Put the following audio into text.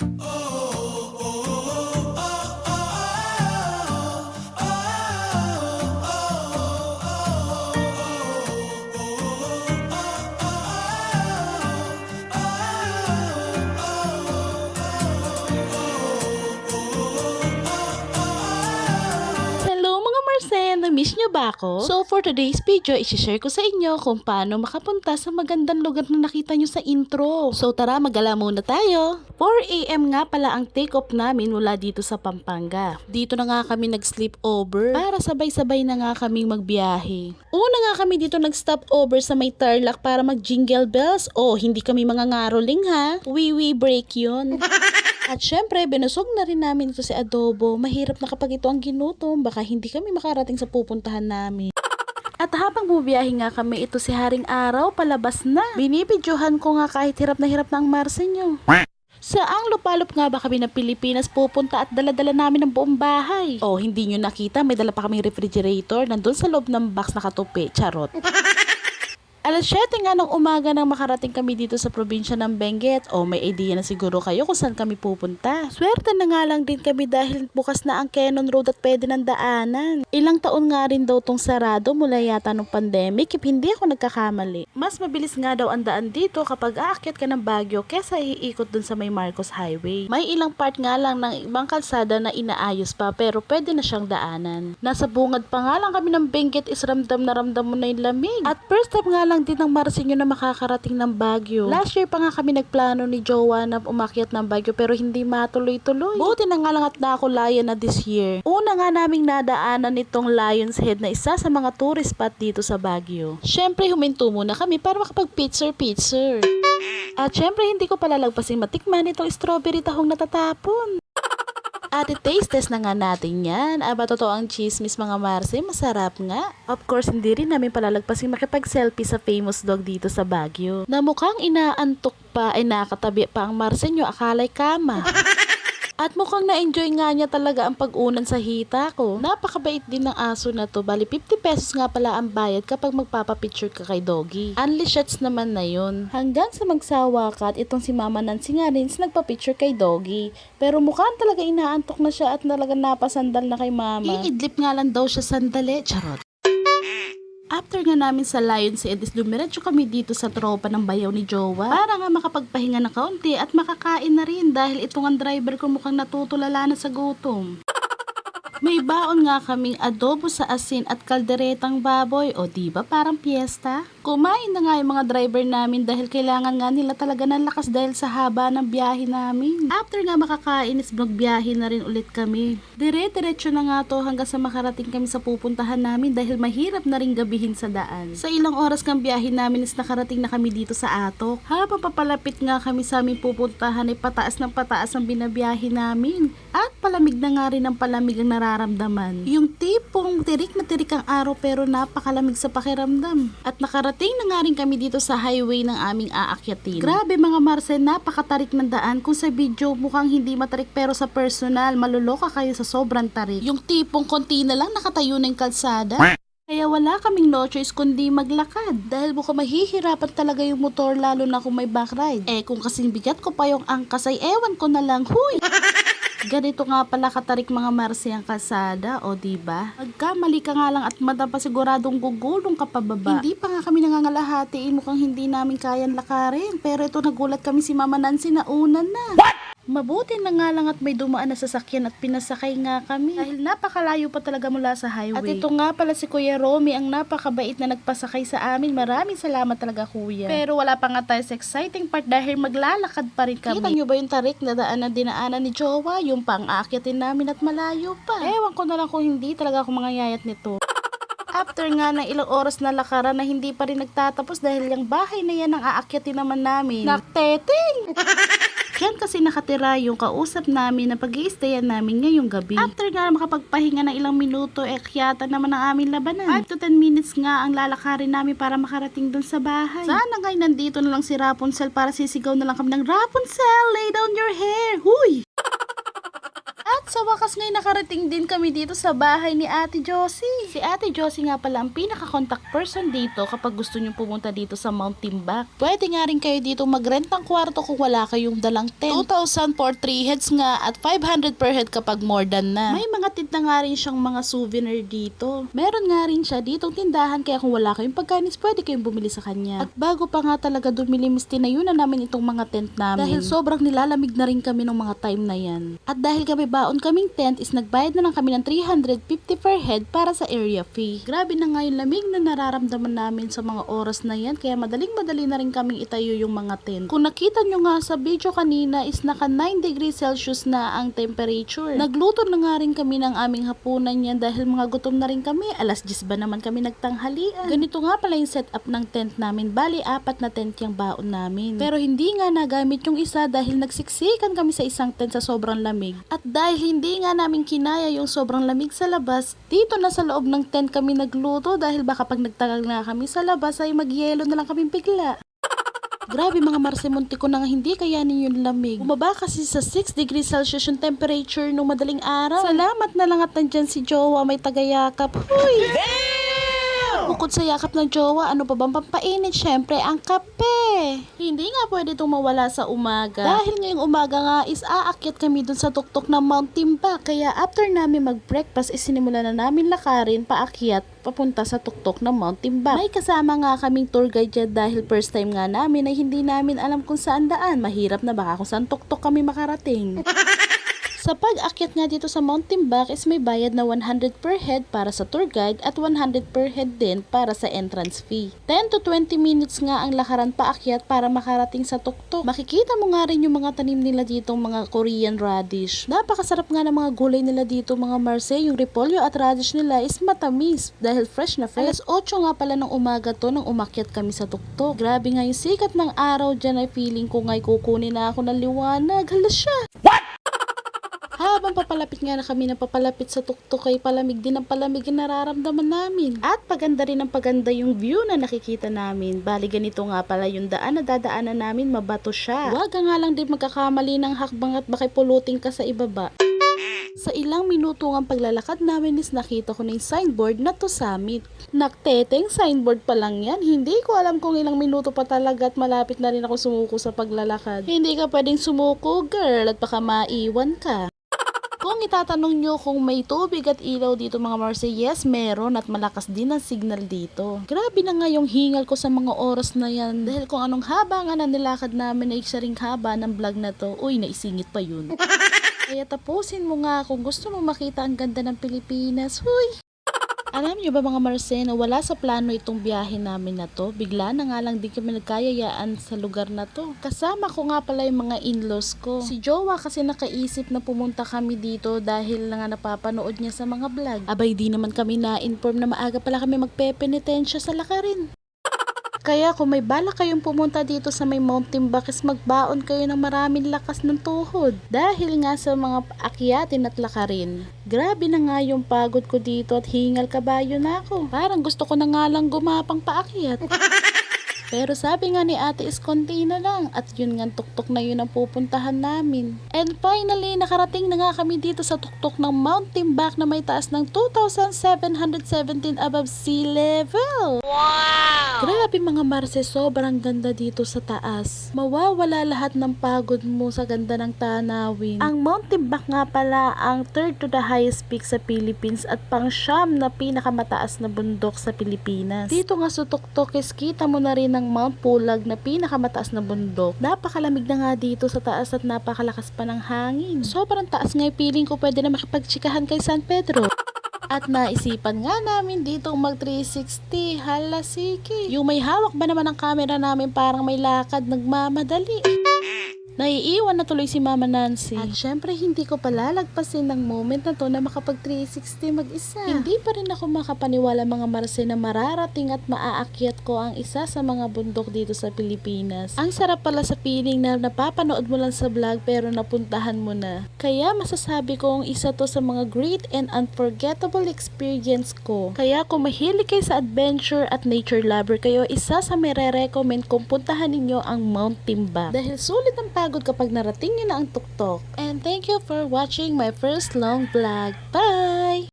Hello mga Marsen! Na-miss niyo ba ako? So for today's video, isi-share ko sa inyo kung paano makapunta sa magandang lugar na nakita nyo sa intro. So tara, mag-gala muna tayo! 4 AM nga pala ang take-off namin mula dito sa Pampanga. Dito na nga kami nag-sleep over para sabay-sabay na nga kaming magbiyahe. Una nga kami dito nag-stop over sa may Tarlac para mag-jingle bells. Oh, hindi kami mga ngaroling ha. We break yun. At syempre, binusog na rin namin ito si Adobo. Mahirap na kapag ito ang ginutom, baka hindi kami makarating sa pupuntahan namin. At habang bumiyahe nga kami, ito si Haring Araw, palabas na. Binibidyohan ko nga kahit hirap na ang Marsen nyo. Saang lupalop nga ba kami ng Pilipinas pupunta at dala-dala namin ang buong bahay? Oh, hindi nyo nakita, may dala pa kaming refrigerator, nandun sa loob ng box nakatupi, charot. Alas 7 nga ng umaga nang makarating kami dito sa probinsya ng Benguet. O may idea na siguro kayo kung saan kami pupunta. Swerte na nga lang din kami dahil bukas na ang Cannon Road at pwede ng daanan. Ilang taon nga rin daw tong sarado mula yata nung pandemic if hindi ako nagkakamali. Mas mabilis nga daw ang daan dito kapag aakyat ka ng Baguio kesa iikot dun sa may Marcos Highway. May ilang part nga lang ng ibang kalsada na inaayos pa pero pwede na siyang daanan. Nasa bungad pa nga lang kami ng Benguet is ramdam na ramdam mo na yung lamig. At first time nga lang din ng Marsen na makakarating ng Baguio. Last year pa nga kami nagplano ni Jowa na umakyat ng Baguio pero hindi matuloy-tuloy. Buti na nga lang at nakulayan na this year. Una nga naming nadaanan nitong Lion's Head na isa sa mga tourist spot dito sa Baguio. Syempre huminto muna kami para makapag-picture. At syempre hindi ko palalagpasin matikman itong strawberry tahong natatapon. At i-taste test na nga natin yan. Aba, totoo ang chismis mga Marsen, masarap nga. Of course, hindi rin namin palalagpasin makipag-selfie sa famous dog dito sa Baguio. Na mukhang inaantok pa ay nakatabi pa ang Marsen nyo, akalay kama. At mukhang na-enjoy nga niya talaga ang pag-unan sa hita ko. Napakabait din ng aso na to. Bali 50 pesos nga pala ang bayad kapag magpapapicture ka kay doggy. Only shots naman na yun. Hanggang sa magsawa ka at itong si Mama Nancy nga rin nagpapicture kay doggy. Pero mukhang talaga inaantok na siya at talaga napasandal na kay Mama. Iidlip nga lang daw siya sandali. Charot. After nga namin sa Lion's Head is dumiretso kami dito sa tropa ng bayaw ni Jowa para nga makapagpahinga na kaunti at makakain na rin dahil itong ang driver ko mukhang natutulala na sa gutom. May baon nga kaming adobo sa asin at kalderetang baboy o diba parang piyesta? Kumain na nga yung mga driver namin dahil kailangan nga nila talaga ng lakas dahil sa haba ng biyahe namin. After nga makakain is magbiyahe na rin ulit kami. Dire-diretso na nga to hanggang sa makarating kami sa pupuntahan namin dahil mahirap na rin gabihin sa daan. Sa ilang oras kang biyahe namin is nakarating na kami dito sa Atok. Habang papalapit nga kami sa aming pupuntahan ay pataas ng pataas ang binabiyahe namin. At palamig na nga rin ang palamig ang nararamdaman. Yung tipong tirik na tirik ang araw pero napakalamig sa pakiramdam. At nakarating na nga rin kami dito sa highway ng aming aakyatin. Grabe mga Marsen, napakatarik ng daan. Kung sa video mukhang hindi matarik pero sa personal, maluloka kayo sa sobrang tarik. Yung tipong konti na lang nakatayo ng kalsada. Kaya wala kaming no choice kundi maglakad dahil mukhang mahihirapan talaga yung motor lalo na kung may back ride. Kung kasing bigat ko pa yung angkas ay ewan ko na lang, huy! Ganito nga pala katarik mga Marsen ang kalsada, o diba? Pagkamali ka nga lang at madapa siguradong gugulong ka pababa. Hindi pa nga kami nangangalahati, mukhang hindi namin kayan lakarin. Pero ito nagulat kami si Mama Nancy na una na. What? Mabuti na nga lang at may dumaan na sasakyan at pinasakay nga kami dahil napakalayo pa talaga mula sa highway. At ito nga pala si Kuya Romy ang napakabait na nagpasakay sa amin. Maraming salamat talaga kuya. Pero wala pa nga tayo sa exciting part dahil maglalakad pa rin kami. Kita nyo ba yung tarik na daan na dinaanan ni Jowa? Yung pang-aakyatin namin at malayo pa. Ewan ko na lang kung hindi talaga ako mangyayayat nito. After nga ng ilang oras na lakaran na hindi pa rin nagtatapos dahil yung bahay na yan ang aakyatin naman namin. Nakteting! Diyan kasi nakatira yung kausap namin na pag-i-stayan namin ngayong gabi. After nga makapagpahinga ng ilang minuto, kyata naman ang aming labanan. 5 to 10 minutes nga ang lalakarin namin para makarating dun sa bahay. Sana nga nandito na lang si Rapunzel para sisigaw na lang kami ng Rapunzel, lay down your hair! Huy! At sa wakas nga'y nakarating din kami dito sa bahay ni Ate Josie. Si Ate Josie nga pala ang pinaka-contact person dito kapag gusto nyo pumunta dito sa Mount Timbak. Pwede nga rin kayo dito mag-rent ng kwarto kung wala kayong dalang tent. 2,000 for 3 heads nga at 500 per head kapag more than na. May mga tent na nga rin siyang mga souvenir dito. Meron nga rin siya ditong tindahan kaya kung wala kayong pagkanis pwede kayong bumili sa kanya. At bago pa nga talaga dumilim, tinayunan namin itong mga tent namin. Dahil sobrang nilalamig na rin kami ng mga time na yan. At dahil kami baon kaming tent is nagbayad na lang kami ng 350 per head para sa area fee. Grabe na nga yung lamig na nararamdaman namin sa mga oras na yan kaya madaling-madali na rin kaming itayo yung mga tent. Kung nakita nyo nga sa video kanina is naka 9 degrees Celsius na ang temperature. Nagluto na nga rin kami ng aming hapunan yan dahil mga gutom na rin kami. Alas 10 ba naman kami nagtanghalian. Ganito nga pala yung setup ng tent namin. Bali, 4 na tent yung baon namin. Pero hindi nga nagamit yung isa dahil nagsiksikan kami sa isang tent sa sobrang lamig. At dahil hindi nga namin kinaya yung sobrang lamig sa labas, dito na sa loob ng tent kami nagluto dahil baka pag nagtagal na kami sa labas ay magyelo na lang kami bigla. Grabe mga Marse, munti ko na nga hindi kayanin yung lamig. Bumaba kasi sa 6 degrees Celsius yung temperature nung madaling araw. Salamat na lang at nandyan si Jowa may tagayakap. Huy! Bukod sa yakap ng jowa, ano pa bang pampainit? Syempre, ang kape. Hindi nga pwede itong mawala sa umaga. Dahil ngayong umaga nga is aakyat kami dun sa tuktok ng Mount Timbak. Kaya after namin mag-breakfast, isinimula na namin lakarin paakyat papunta sa tuktok ng Mount Timbak. May kasama nga kaming tour guide dyan dahil first time nga namin ay hindi namin alam kung saan daan. Mahirap na baka kung saan tuktok kami makarating. Sa pag-akyat nga dito sa Mount Timbak is may bayad na 100 per head para sa tour guide at 100 per head din para sa entrance fee. 10 to 20 minutes nga ang lakaran paakyat para makarating sa tuktok. Makikita mo nga rin yung mga tanim nila dito, mga Korean radish. Napakasarap nga ng mga gulay nila dito mga Marse. Yung repolyo at radish nila is matamis dahil fresh na fresh. Alas 8 nga pala ng umaga to nang umakyat kami sa tuktok. Grabe nga yung sikat ng araw dyan ay feeling ko nga'y kukunin na ako ng liwanag. Hala siya! Habang papalapit nga na kami na papalapit sa tuktok ay palamig din ang palamig na nararamdaman namin. At paganda rin ang paganda yung view na nakikita namin. Bali ganito nga pala yung daan na dadaanan namin, mabato siya. Huwag nga lang din magkakamali ng hakbang at baka pulutin ka sa ibaba. Sa ilang minuto ng paglalakad namin is nakita ko na yung signboard na to summit. Nakteteng signboard pa lang yan. Hindi ko alam kung ilang minuto pa talaga at malapit na rin ako sumuko sa paglalakad. Hindi ka pwedeng sumuko girl at baka maiwan ka. Kung itatanong nyo kung may tubig at ilaw dito mga Marse, yes meron at malakas din ang signal dito. Grabe na nga yung hingal ko sa mga oras na yan dahil kung anong haba nga na nilakad namin ay isa ring haba ng vlog na to. Uy, naisingit pa yun. Kaya tapusin mo nga kung gusto mo makita ang ganda ng Pilipinas. Huy! Alam nyo ba mga Marse na wala sa plano itong biyahe namin na to? Bigla na nga lang din kami nagkayayaan sa lugar na to. Kasama ko nga pala yung mga in-laws ko. Si Jowa kasi nakaisip na pumunta kami dito dahil nga napapanood niya sa mga vlog. Abay di naman kami na-inform na maaga pala kami magpepenitensya sa lakarin. Kaya kung may balak kayong pumunta dito sa may Mount Timbak is magbaon kayo ng maraming lakas ng tuhod. Dahil nga sa mga akyatin at lakarin. Grabe na nga yung pagod ko dito at hingal kabayo na ako. Parang gusto ko na nga lang gumapang paakyat. Pero sabi nga ni ate is konti na lang at yun nga tuktok na yun ang pupuntahan namin. And finally, nakarating na nga kami dito sa tuktok ng Mount Timbak na may taas ng 2,717 above sea level. Wow! Grabe mga Marse, sobrang ganda dito sa taas. Mawawala lahat ng pagod mo sa ganda ng tanawin. Ang Mount Timbak nga pala ang third to the highest peak sa Philippines at pang-siyam na pinakamataas na bundok sa Pilipinas. Dito nga sa tuktok is kita mo na rin ng Mount Pulag na pinakamataas na bundok. Napakalamig na nga dito sa taas at napakalakas pa ng hangin. Sobrang taas nga feeling ko pwede na makipagtsikahan kay San Pedro. At naisipan nga namin dito mag 360. Hala sige. Yung may hawak ba naman ang camera namin parang may lakad nagmamadali. Naiiwan na tuloy si Mama Nancy. At syempre hindi ko palalagpasin ng moment na to na makapag 360 mag-isa. Hindi pa rin ako makapaniwala mga Marse na mararating at maaakyat ko ang isa sa mga bundok dito sa Pilipinas. Ang sarap pala sa feeling na napapanood mo lang sa vlog pero napuntahan mo na. Kaya masasabi kong isa to sa mga great and unforgettable experience ko. Kaya kung mahilig kayo sa adventure at nature lover kayo, isa sa may re-recommend kong puntahan ninyo ang Mount Timbak. Dahil sulit ang pagod nakakapagod kapag narating nyo na ang tuktok. And thank you for watching my first long vlog. Bye!